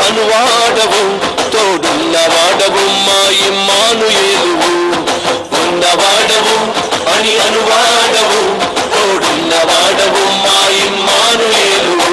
అనువాడవు తోడున్నవాడవు మా ఇమ్మానుయేలువు ఉన్నవాడవు అని అనువాడవు తోడున్నవాడవు మా ఇమ్మానుయేలువు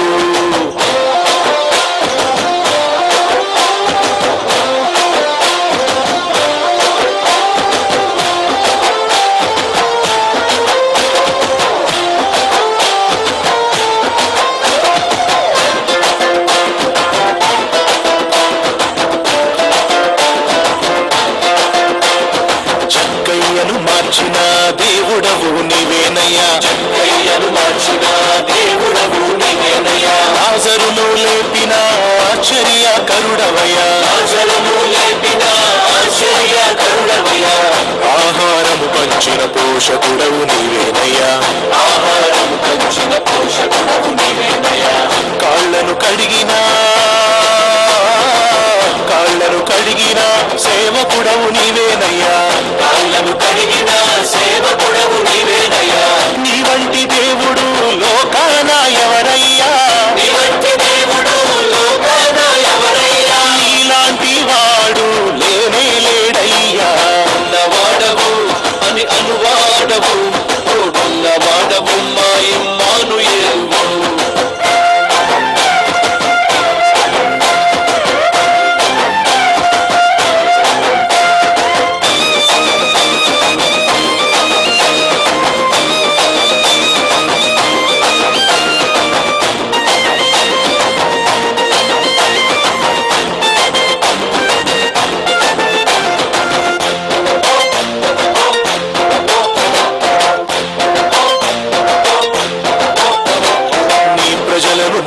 మార్చిన దేవుడవు నీవేనయ్యా చక్కయ్యను మార్చిన దేవుడవు నీవేనయ్యా లాజరును లేపిన ఆశ్చర్య కరుడవయ్యా లాజరును లేపిన ఆశ్చర్య కరుడవయ్యా ఆహారము పంచిన పోషకుడవు నీవేనయ్యా ఆహారము పంచిన పోషకుడవు నీవేనయ్యా కాళ్ళను కడిగిన సేవకుడవు నీవేనయ్యా కాళ్ళను కడిగిన సేవకుడవు నీవేనయ్యా నీ వంటి దేవుడు లోకాన ఎవరయ్యా నీ వంటి దేవుడు లోకాన ఎవరయ్యా నీలాంటి వాడు లేనే లేడయ్యా ఉన్నవాడవు అని అనువాడవు తోడున్నవాడవు మా ఇమ్మానుయేలువు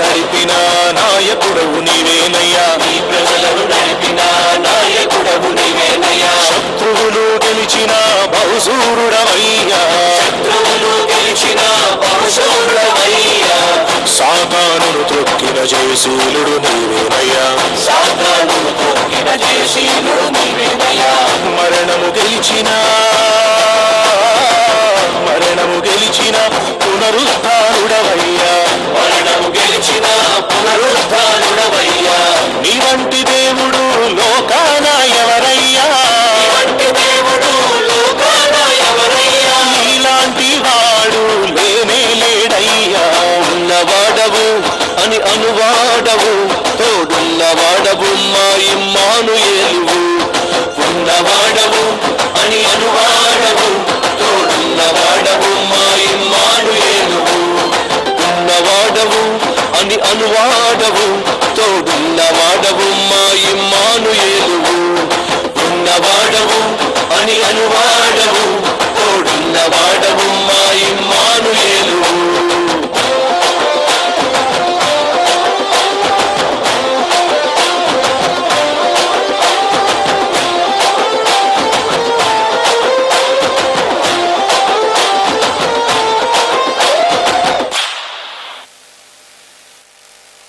నడిపిన నాయకుడవు నీవేనయ్యా నీ ప్రజలను నడిపిన నాయకుడవు నీవేనయ్యా శత్రువులు గెలిచిన బహుశూరుడవయ్యా శత్రువులు గెలిచిన బహుశూరుడవయ్యా సాతానును త్రొక్కిన జయశీలుడు నీవేనయ్యా సాతానును త్రొక్కిన జయశీలుడు నీవేనయ్యా మరణము గెలిచిన పునరుద్ధానుడవయ్యా మరణము గెలిచిన పునరుద్ధానుడవయ్యా నీ వంటి దేవుడు లోకాన ఎవరయ్యా నీ వంటి దేవుడు లోకాన ఎవరయ్యా నీలాంటి వాడు లేనే లేడయ్యా ఉన్నవాడవు అని అనువాడవు తోడున్నవాడవు మా ఇమ్మానుయేలువు ఉన్నవాడవు అని అనువాడవు తోడున్నవాడవు మా ఇమ్మానుయేలువు ఉన్నవాడవు అని అనువాడవు తోడున్నవాడవు మా